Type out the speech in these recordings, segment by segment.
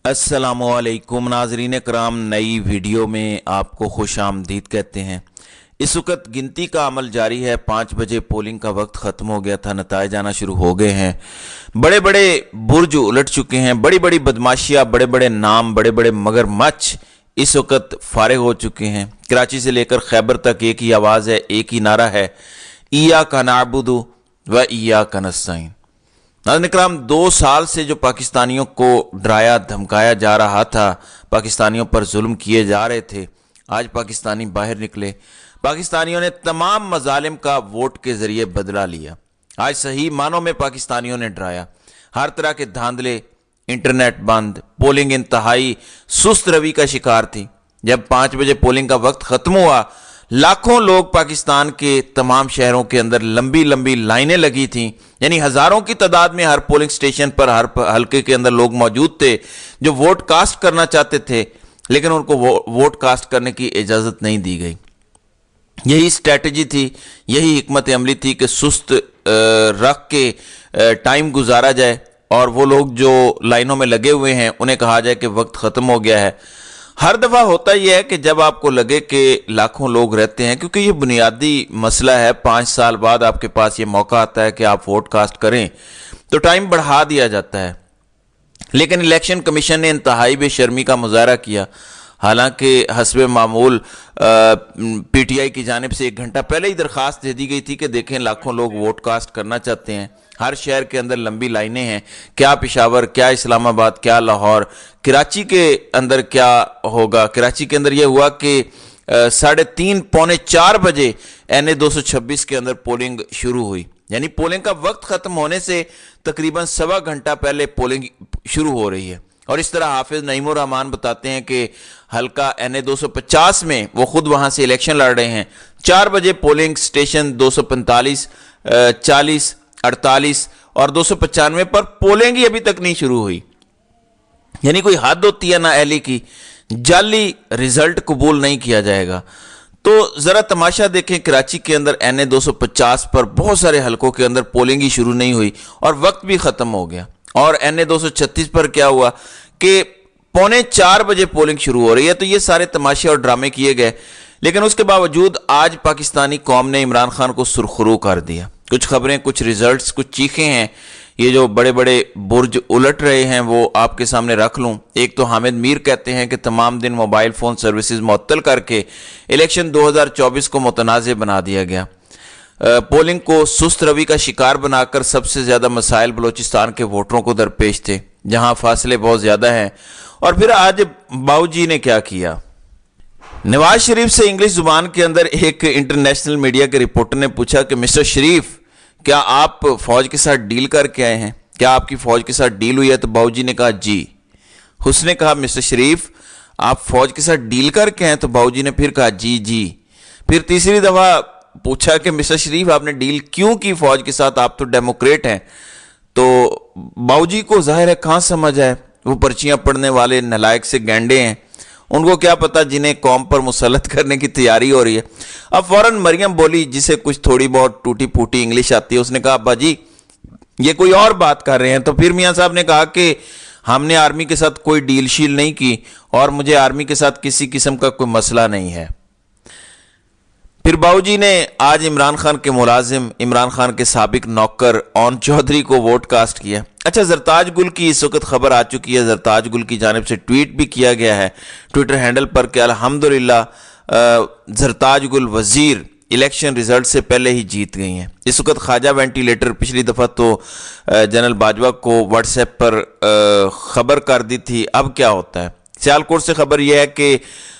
अस्सलामुअलैकुम नाजरीन कराम, नई वीडियो में आपको खुश आमदीद कहते हैं। इस वक्त गिनती का अमल जारी है। 5 बजे पोलिंग का वक्त ख़त्म हो गया था, नताइज आना शुरू हो गए हैं। बड़े बड़े बुर्ज उलट चुके हैं, बड़ी बड़ी बदमाशियाँ, बड़े बड़े नाम, बड़े बड़े मगरमच्छ इस वक्त फारिग हो चुके हैं। कराची से लेकर खैबर तक एक ही आवाज़ है, एक ही नारा है, इय्याका नअबुदु व इय्याका नस्तईन। नाज़रीन इकराम, 2 साल से जो पाकिस्तानियों को डराया धमकाया जा रहा था, पाकिस्तानियों पर जुल्म किए जा रहे थे, आज पाकिस्तानी बाहर निकले। पाकिस्तानियों ने तमाम मजालिम का वोट के ज़रिए बदला लिया। आज सही मानों में पाकिस्तानियों ने डराया। हर तरह के धांधले, इंटरनेट बंद, पोलिंग इंतहाई सुस्त रवि का शिकार थी। जब 5 बजे पोलिंग का वक्त ख़त्म हुआ, लाखों लोग पाकिस्तान के तमाम शहरों के अंदर लंबी लंबी लाइनें लगी थीं। यानी हज़ारों की तादाद में हर पोलिंग स्टेशन पर, हर हल्के के अंदर लोग मौजूद थे जो वोट कास्ट करना चाहते थे, लेकिन उनको वोट कास्ट करने की इजाज़त नहीं दी गई। यही स्ट्रेटजी थी, यही हिकमत अमली थी कि सुस्त रख के टाइम गुजारा जाए और वो लोग जो लाइनों में लगे हुए हैं उन्हें कहा जाए कि वक्त ख़त्म हो गया है। हर दफ़ा होता यह है कि जब आपको लगे कि लाखों लोग रहते हैं, क्योंकि ये बुनियादी मसला है, 5 साल बाद आपके पास ये मौका आता है कि आप वोट कास्ट करें, तो टाइम बढ़ा दिया जाता है। लेकिन इलेक्शन कमीशन ने इंतहाई बेशर्मी का मुजाहरा किया। हालांकि हस्बे मामूल पीटीआई की जानिब से 1 घंटा पहले ही दरख्वास्त दे दी गई थी कि देखें लाखों लोग वोट कास्ट करना चाहते हैं। हर शहर के अंदर लंबी लाइनें हैं, क्या पेशावर, क्या इस्लामाबाद, क्या लाहौर, कराची के अंदर क्या होगा। कराची के अंदर यह हुआ कि 3:30 पौने 4 बजे NA 226 के अंदर पोलिंग शुरू हुई। यानी पोलिंग का वक्त ख़त्म होने से तकरीबन 1.25 घंटा पहले पोलिंग शुरू हो रही है। और इस तरह हाफिज नईमुर रहमान बताते हैं कि हल्का NA 250 में वो खुद वहाँ से इलेक्शन लड़ रहे हैं। 4 बजे पोलिंग स्टेशन 245, 40, 48 और 295 पर पोलिंग ही अभी तक नहीं शुरू हुई। यानी कोई हद होती है ना अहली की, जाली रिजल्ट कबूल नहीं किया जाएगा। तो ज़रा तमाशा देखें, कराची के अंदर NA 250 पर बहुत सारे हलकों के अंदर पोलिंग ही शुरू नहीं हुई और वक्त भी ख़त्म हो गया। और NA 236 पर क्या हुआ कि पौने 4 बजे पोलिंग शुरू हो रही है। तो ये सारे तमाशे और ड्रामे किए गए, लेकिन उसके बावजूद आज पाकिस्तानी कौम ने इमरान खान को सुरखरू कर दिया। कुछ खबरें, कुछ रिजल्ट्स, कुछ चीखें हैं। ये जो बड़े बड़े बुर्ज उलट रहे हैं वो आपके सामने रख लूं। एक तो हामिद मीर कहते हैं कि तमाम दिन मोबाइल फ़ोन सर्विसेज मुअत्तल करके इलेक्शन 2024 को मुतनाज़ बना दिया गया। पोलिंग को सुस्त रवि का शिकार बनाकर सबसे ज़्यादा मसाइल बलोचिस्तान के वोटरों को दरपेश थे, जहां फासले बहुत ज़्यादा हैं। और फिर आज बाऊजी ने क्या किया। नवाज शरीफ से इंग्लिश जुबान के अंदर एक इंटरनेशनल मीडिया के रिपोर्टर ने पूछा कि मिस्टर शरीफ, क्या आप फौज के साथ डील करके आए हैं? क्या आपकी फौज के साथ डील हुई है? तो बाऊजी ने कहा जी। उसने कहा मिस्टर शरीफ, आप फौज के साथ डील करके आए? तो बाऊजी ने फिर कहा जी जी। फिर तीसरी दफ़ा पूछा कि मिस्टर शरीफ, आपने डील क्यों की फौज के साथ, आप तो डेमोक्रेट हैं? तो बाऊजी को जाहिर है कहाँ समझ आए, वो पर्चियाँ पढ़ने वाले नलायक से गैंडे हैं, उनको क्या पता जिन्हें कौम पर मुसल्लत करने की तैयारी हो रही है। अब फौरन मरियम बोली, जिसे कुछ थोड़ी बहुत टूटी फूटी इंग्लिश आती है, उसने कहा अब्बा जी ये कोई और बात कर रहे हैं। तो फिर मियाँ साहब ने कहा कि हमने आर्मी के साथ कोई डील शील नहीं की और मुझे आर्मी के साथ किसी किस्म का कोई मसला नहीं है। फिर बाऊजी ने आज इमरान खान के मुलाजिम, इमरान खान के साबिक नौकर ओन चौधरी को वोट कास्ट किया। अच्छा, जरताज गुल की इस वक्त खबर आ चुकी है। जरताज गुल की जानिब से ट्वीट भी किया गया है ट्विटर हैंडल पर कि अल्हम्दुलिल्लाह जरताज गुल वजीर इलेक्शन रिजल्ट से पहले ही जीत गई हैं। इस वक्त ख्वाजा वेंटिलेटर, पिछली दफ़ा तो जनरल बाजवा को व्हाट्सएप पर खबर कर दी थी, अब क्या होता है। सियालकोट से खबर यह है कि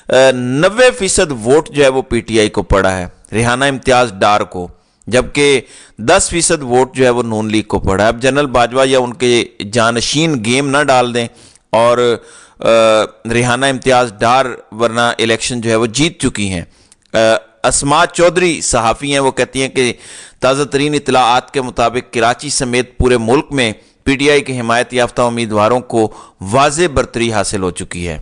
90% वोट जो है वो पीटीआई को पड़ा है, रिहाना इम्तियाज डार को, जबकि 10% वोट जो है वो नून लीग को पड़ा है। अब जनरल बाजवा या उनके जानशीन गेम ना डाल दें और रिहाना इम्तियाज डार, वरना इलेक्शन जो है वो जीत चुकी हैं। अस्मा चौधरी सहाफ़ी हैं, वो कहती हैं कि ताज़ा तरीन इतलाआत के मुताबिक कराची समेत पूरे मुल्क में पीटीआई के हिमायत याफ्ता उम्मीदवारों को वाज़े बरतरी हासिल हो चुकी है।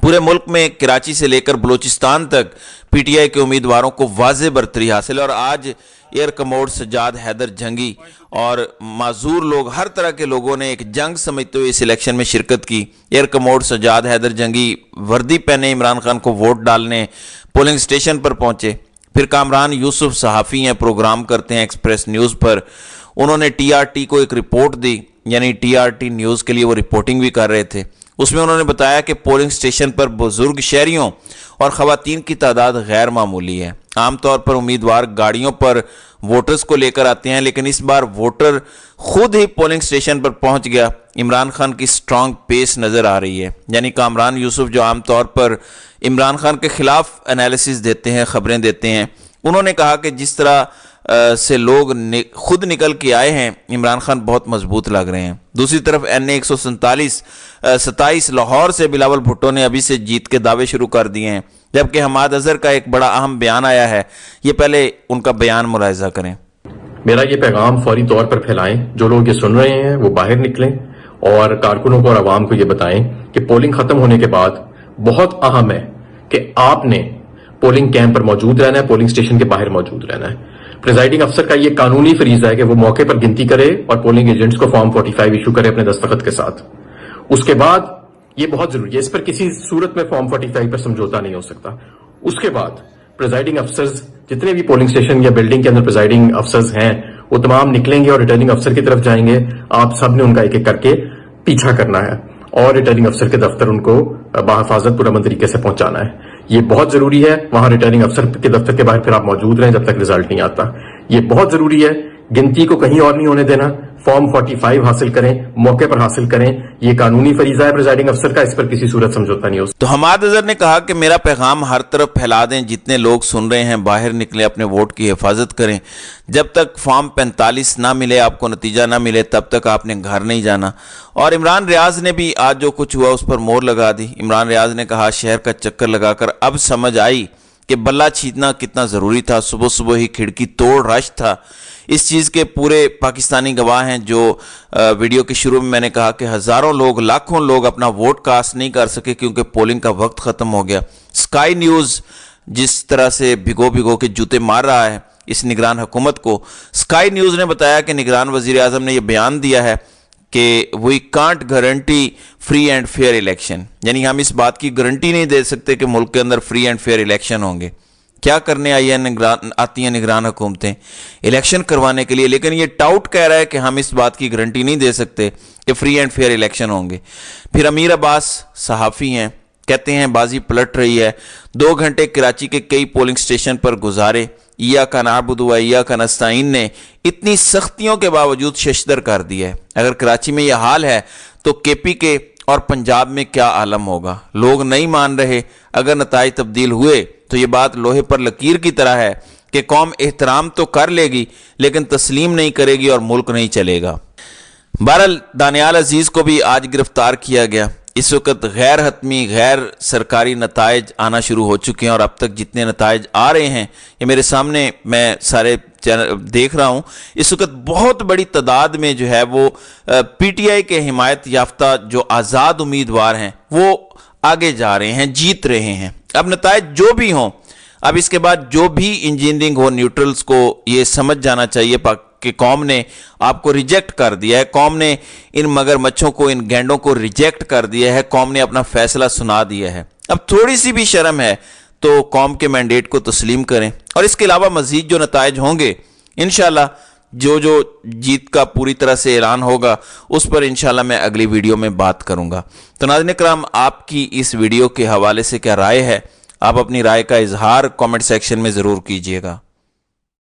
पूरे मुल्क में कराची से लेकर बलूचिस्तान तक पीटीआई के उम्मीदवारों को वाज़े बरतरी हासिल है। और आज ایئر کموڈ سجاد حیدر جنگی اور معذور لوگ، ہر طرح کے لوگوں نے ایک جنگ سمجھتے ہوئے اس الیکشن میں شرکت کی۔ ایئر کموڈ سجاد حیدر جنگی وردی پہنے عمران خان کو ووٹ ڈالنے پولنگ سٹیشن پر پہنچے۔ پھر کامران یوسف صحافی ہیں، پروگرام کرتے ہیں ایکسپریس نیوز پر، انہوں نے ٹی آر ٹی کو ایک رپورٹ دی، یعنی ٹی آر ٹی نیوز کے لیے وہ رپورٹنگ بھی کر رہے تھے۔ اس میں انہوں نے بتایا کہ پولنگ سٹیشن پر بزرگ شہریوں اور خواتین کی تعداد غیر معمولی ہے۔ عام طور پر امیدوار گاڑیوں پر ووٹرز کو لے کر آتے ہیں، لیکن اس بار ووٹر خود ہی پولنگ سٹیشن پر پہنچ گیا۔ عمران خان کی سٹرانگ پیس نظر آ رہی ہے، یعنی کامران یوسف جو عام طور پر عمران خان کے خلاف انالیسز دیتے ہیں، خبریں دیتے ہیں، انہوں نے کہا کہ جس طرح سے لوگ خود نکل کے آئے ہیں، عمران خان بہت مضبوط لگ رہے ہیں۔ دوسری طرف این اے 127 لاہور سے بلاول بھٹو نے ابھی سے جیت کے دعوے شروع کر دیے ہیں، جبکہ حماد اظہر کا ایک بڑا اہم بیان آیا ہے۔ یہ پہلے ان کا بیان ملاحظہ کریں۔ میرا یہ پیغام فوری طور پر پھیلائیں، جو لوگ یہ سن رہے ہیں وہ باہر نکلیں اور کارکنوں کو اور عوام کو یہ بتائیں کہ پولنگ ختم ہونے کے بعد بہت اہم ہے کہ آپ نے پولنگ کیمپ پر موجود رہنا ہے، پولنگ سٹیشن کے باہر موجود رہنا ہے۔ پریزائڈنگ افسر کا یہ قانونی فریضہ ہے کہ وہ موقع پر گنتی کرے اور پولنگ ایجنٹس کو فارم 45 ایشو کرے اپنے دستخط کے ساتھ۔ اس کے بعد یہ بہت ضروری ہے، اس پر کسی صورت میں فارم 45 پر سمجھوتا نہیں ہو سکتا۔ اس کے بعد پریزائڈنگ افسرز جتنے بھی پولنگ سٹیشن یا بلڈنگ کے اندر پریزائڈنگ افسرز ہیں وہ تمام نکلیں گے اور ریٹرننگ افسر کی طرف جائیں گے۔ آپ سب نے ان کا ایک ایک کر کے پیچھا کرنا ہے اور ریٹرننگ افسر کے دفتر ان کو بحفاظت پرامن طریقے سے پہنچانا ہے۔ یہ بہت ضروری ہے، وہاں ریٹرننگ افسر کے دفتر کے باہر پھر آپ موجود رہیں جب تک رزلٹ نہیں آتا۔ یہ بہت ضروری ہے، گنتی کو کہیں اور نہیں ہونے دینا، فارم 45 حاصل کریں، موقع پر حاصل کریں، یہ قانونی فریضہ ہے پریزائڈنگ افسر کا، اس پر کسی صورت سمجھوتا نہیں ہو سکتا۔ تو حماد اظہر نے کہا کہ میرا پیغام ہر طرف پھیلا دیں، جتنے لوگ سن رہے ہیں باہر نکلیں، اپنے ووٹ کی حفاظت کریں۔ جب تک فارم 45 نہ ملے، آپ کو نتیجہ نہ ملے، تب تک آپ نے گھر نہیں جانا۔ اور عمران ریاض نے بھی آج جو کچھ ہوا اس پر مہر لگا دی۔ عمران ریاض نے کہا شہر کا چکر لگا کر اب سمجھ آئی کہ بلہ چھیننا کتنا ضروری تھا، صبح صبح ہی کھڑکی توڑ رش تھا۔ اس چیز کے پورے پاکستانی گواہ ہیں۔ جو ویڈیو کے شروع میں میں نے کہا کہ ہزاروں لوگ، لاکھوں لوگ اپنا ووٹ کاسٹ نہیں کر سکے کیونکہ پولنگ کا وقت ختم ہو گیا۔ اسکائی نیوز جس طرح سے بھگو کے جوتے مار رہا ہے اس نگران حکومت کو، اسکائی نیوز نے بتایا کہ نگران وزیر اعظم نے یہ بیان دیا ہے کہ we can't guarantee free and fair election, یعنی ہم اس بات کی گارنٹی نہیں دے سکتے کہ ملک کے اندر فری اینڈ فیئر الیکشن ہوں گے۔ کیا کرنے آتی ہیں نگران حکومتیں؟ الیکشن کروانے کے لیے، لیکن یہ ٹاؤٹ کہہ رہا ہے کہ ہم اس بات کی گارنٹی نہیں دے سکتے کہ فری اینڈ فیئر الیکشن ہوں گے۔ پھر امیر عباس صحافی ہیں، کہتے ہیں بازی پلٹ رہی ہے۔ 2 گھنٹے کراچی کے کئی پولنگ سٹیشن پر گزارے، ایاک نعبد و ایاک نستعین نے اتنی سختیوں کے باوجود ششدر کر دیا ہے۔ اگر کراچی میں یہ حال ہے تو کے پی کے اور پنجاب میں کیا عالم ہوگا؟ لوگ نہیں مان رہے۔ اگر نتائج تبدیل ہوئے تو یہ بات لوہے پر لکیر کی طرح ہے کہ قوم احترام تو کر لے گی لیکن تسلیم نہیں کرے گی اور ملک نہیں چلے گا۔ بہرحال دانیال عزیز کو بھی آج گرفتار کیا گیا۔ اس وقت غیر حتمی، غیر سرکاری نتائج آنا شروع ہو چکے ہیں، اور اب تک جتنے نتائج آ رہے ہیں یہ میرے سامنے میں سارے دیکھ رہا ہوں۔ اس وقت بہت بڑی تعداد میں جو ہے وہ پی ٹی آئی کے حمایت یافتہ جو آزاد امیدوار ہیں وہ آگے جا رہے ہیں، جیت رہے ہیں۔ اب نتائج جو بھی ہوں، اب اس کے بعد جو بھی انجینئرنگ ہو، نیوٹرلز کو یہ سمجھ جانا چاہیے کہ قوم نے آپ کو ریجیکٹ کر دیا ہے، قوم نے ان مگر مچھوں کو، ان گینڈوں کو ریجیکٹ کر دیا ہے، قوم نے اپنا فیصلہ سنا دیا ہے۔ اب تھوڑی سی بھی شرم ہے تو قوم کے مینڈیٹ کو تسلیم کریں، اور اس کے علاوہ مزید جو نتائج ہوں گے انشاءاللہ جو جیت کا پوری طرح سے اعلان ہوگا اس پر انشاءاللہ میں اگلی ویڈیو میں بات کروں گا۔ تو ناظرین کرام، آپ کی اس ویڈیو کے حوالے سے کیا رائے ہے؟ آپ اپنی رائے کا اظہار کامنٹ سیکشن میں ضرور کیجیے گا۔